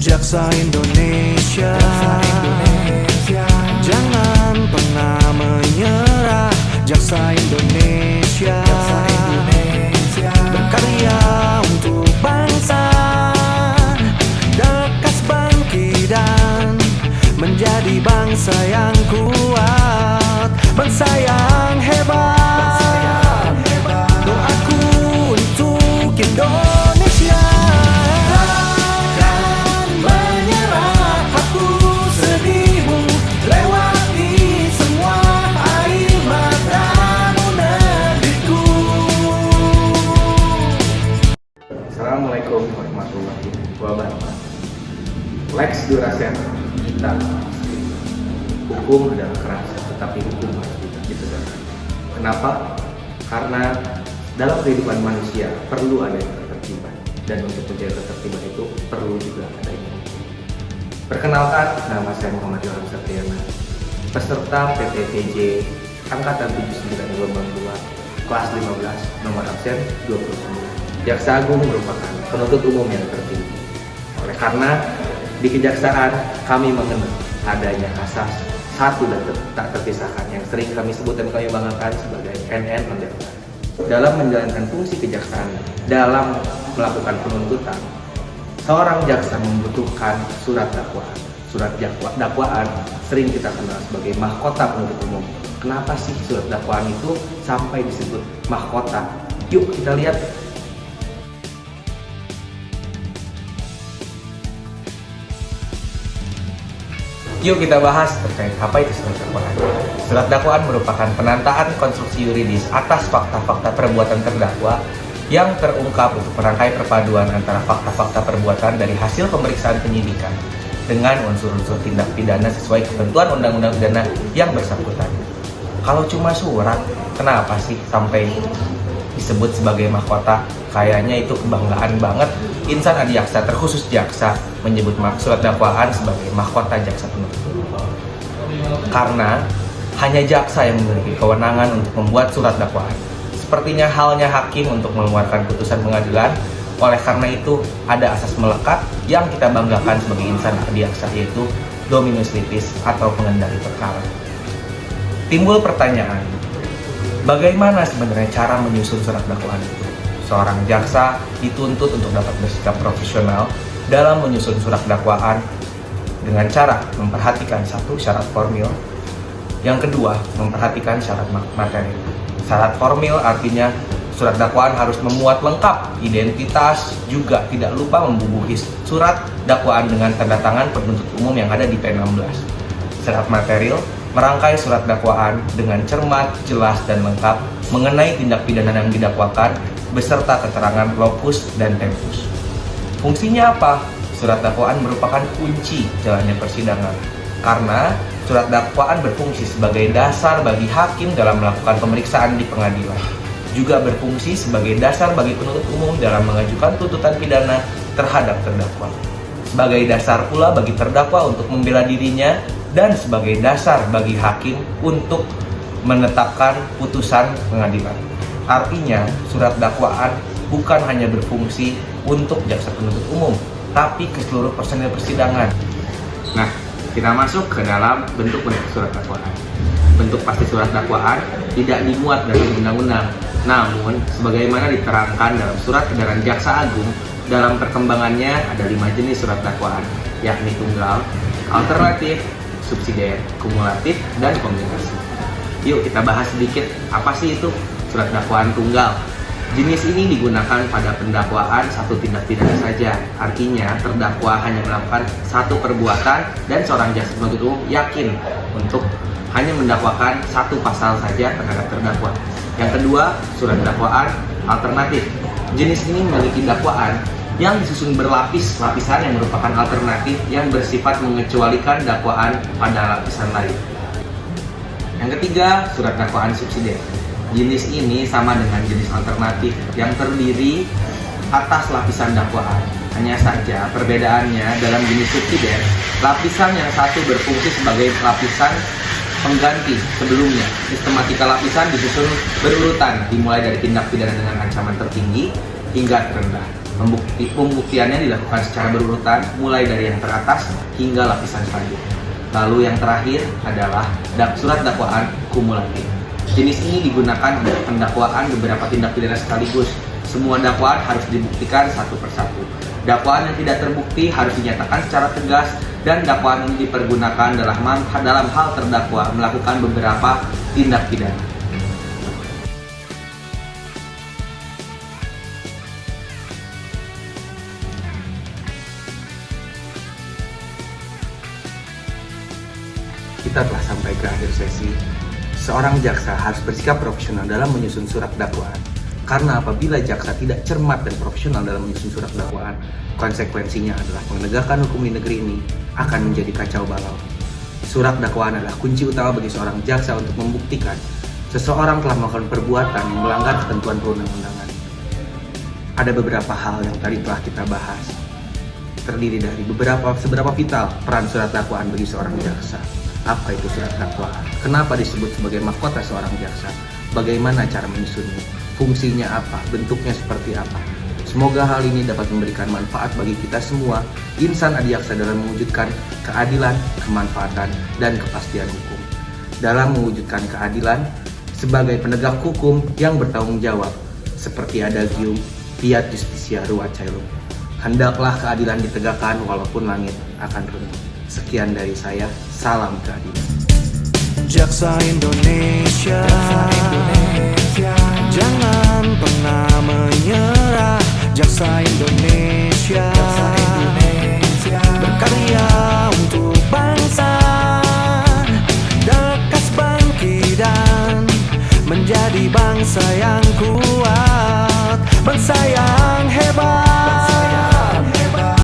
Jaksa Indonesia, jangan pernah menyerah. Jaksa Indonesia, berkarya untuk bangsa, lekas bangkit dan menjadi bangsa yang kuat, bangsa yang hebat. Doaku untuk Indonesia. Takkan menyerah, hapus sedihmu, lewati semua air matamu negeriku. Assalamualaikum warahmatullahi wabarakatuh. Lex Durasen, kita hukum adalah keras, tetapi hukum harus ditegakkan. Kenapa? Karena dalam kehidupan manusia perlu ada ketertiban, dan untuk menjaga ketertiban itu perlu juga ada hukum. Perkenalkan, nama saya Muhammad Ilham Satriana, peserta PTTJ Angkatan 79 Gelombang 2, kelas 15, nomor absen 29. Jaksa Agung merupakan penuntut umum yang tertinggi. Oleh karena di kejaksaan kami mengenal adanya asas satu dan tak terpisahkan yang sering kami sebut dan kami banggakan sebagai NN on the line. Dalam menjalankan fungsi kejaksaan, dalam melakukan penuntutan, seorang jaksa membutuhkan surat dakwaan. Surat dakwaan sering kita kenal sebagai mahkota penuntut umum. Kenapa sih surat dakwaan itu sampai disebut mahkota? Yuk kita lihat. Yuk kita bahas terkait apa itu surat dakwaan. Surat dakwaan merupakan penantaan konstruksi yuridis atas fakta-fakta perbuatan terdakwa yang terungkap untuk merangkai perpaduan antara fakta-fakta perbuatan dari hasil pemeriksaan penyidikan dengan unsur-unsur tindak pidana sesuai ketentuan undang-undang pidana yang bersangkutan. Kalau cuma surat, kenapa sih sampai disebut sebagai mahkota? Kayaknya itu kebanggaan banget insan adiaksa, terkhusus jaksa, menyebut surat dakwaan sebagai mahkota jaksa penuntut umum. Karena hanya jaksa yang memiliki kewenangan untuk membuat surat dakwaan. Sepertinya halnya hakim untuk mengeluarkan putusan pengadilan. Oleh karena itu, ada asas melekat yang kita banggakan sebagai insan adiaksa, yaitu dominus litis atau pengendali perkara. Timbul pertanyaan, bagaimana sebenarnya cara menyusun surat dakwaan itu? Seorang jaksa dituntut untuk dapat bersikap profesional dalam menyusun surat dakwaan dengan cara memperhatikan satu, syarat formil, yang kedua, memperhatikan syarat materi. Syarat formil artinya surat dakwaan harus memuat lengkap identitas, juga tidak lupa membubuhi surat dakwaan dengan tanda tangan penuntut umum yang ada di P16. Syarat material merangkai surat dakwaan dengan cermat, jelas, dan lengkap mengenai tindak pidana yang didakwakan beserta keterangan lokus dan tempus. Fungsinya apa? Surat dakwaan merupakan kunci jalannya persidangan, karena surat dakwaan berfungsi sebagai dasar bagi hakim dalam melakukan pemeriksaan di pengadilan, juga berfungsi sebagai dasar bagi penuntut umum dalam mengajukan tuntutan pidana terhadap terdakwa, sebagai dasar pula bagi terdakwa untuk membela dirinya, dan sebagai dasar bagi hakim untuk menetapkan putusan pengadilan. Artinya, surat dakwaan bukan hanya berfungsi untuk jaksa penuntut umum, tapi ke seluruh personil persidangan. Nah, kita masuk ke dalam bentuk-bentuk surat dakwaan. Bentuk pasti surat dakwaan tidak dimuat dari undang-undang, namun sebagaimana diterangkan dalam surat edaran Jaksa Agung, dalam perkembangannya ada 5 jenis surat dakwaan, yakni tunggal, alternatif, subsidiar, kumulatif, dan kombinasi. Yuk kita bahas sedikit apa sih itu surat dakwaan tunggal. Jenis ini digunakan pada pendakwaan satu tindak pidana saja. Artinya terdakwa hanya melakukan satu perbuatan dan seorang jaksa penuntut umum yakin untuk hanya mendakwakan satu pasal saja terhadap terdakwa. Yang kedua, surat dakwaan alternatif. Jenis ini memiliki dakwaan yang disusun berlapis-lapisan yang merupakan alternatif yang bersifat mengecualikan dakwaan pada lapisan lain. Yang ketiga, surat dakwaan subsidiar. Jenis ini sama dengan jenis alternatif yang terdiri atas lapisan dakwaan. Hanya saja perbedaannya dalam jenis subsidiar, lapisan yang satu berfungsi sebagai lapisan pengganti sebelumnya. Sistematika lapisan disusun berurutan dimulai dari tindak pidana dengan ancaman tertinggi hingga terendah. Pembuktiannya dilakukan secara berurutan, mulai dari yang teratas hingga lapisan selanjutnya. Lalu yang terakhir adalah surat dakwaan kumulatif. Jenis ini digunakan untuk pendakwaan beberapa tindak pidana sekaligus. Semua dakwaan harus dibuktikan satu persatu. Dakwaan yang tidak terbukti harus dinyatakan secara tegas, dan dakwaan ini dipergunakan dalam hal terdakwa melakukan beberapa tindak pidana. Kita telah sampai ke akhir sesi. Seorang jaksa harus bersikap profesional dalam menyusun surat dakwaan. Karena apabila jaksa tidak cermat dan profesional dalam menyusun surat dakwaan, konsekuensinya adalah penegakan hukum di negeri ini akan menjadi kacau balau. Surat dakwaan adalah kunci utama bagi seorang jaksa untuk membuktikan seseorang telah melakukan perbuatan yang melanggar ketentuan perundang-undangan. Ada beberapa hal yang tadi telah kita bahas, terdiri dari seberapa vital peran surat dakwaan bagi seorang jaksa. Apa itu surat dakwaan? Kenapa disebut sebagai mahkota seorang jaksa? Bagaimana cara menyusunnya? Fungsinya apa? Bentuknya seperti apa? Semoga hal ini dapat memberikan manfaat bagi kita semua, insan adiaksa, dalam mewujudkan keadilan, kemanfaatan, dan kepastian hukum. Dalam mewujudkan keadilan sebagai penegak hukum yang bertanggung jawab, seperti adagium fiat justitia ruat caelum. Hendaklah keadilan ditegakkan walaupun langit akan runtuh. Sekian dari saya, salam keadilan. Jaksa Indonesia, jangan pernah menyerah. Jaksa Indonesia, berkarya untuk bangsa, lekas bangkit dan menjadi bangsa yang kuat, bangsa yang hebat.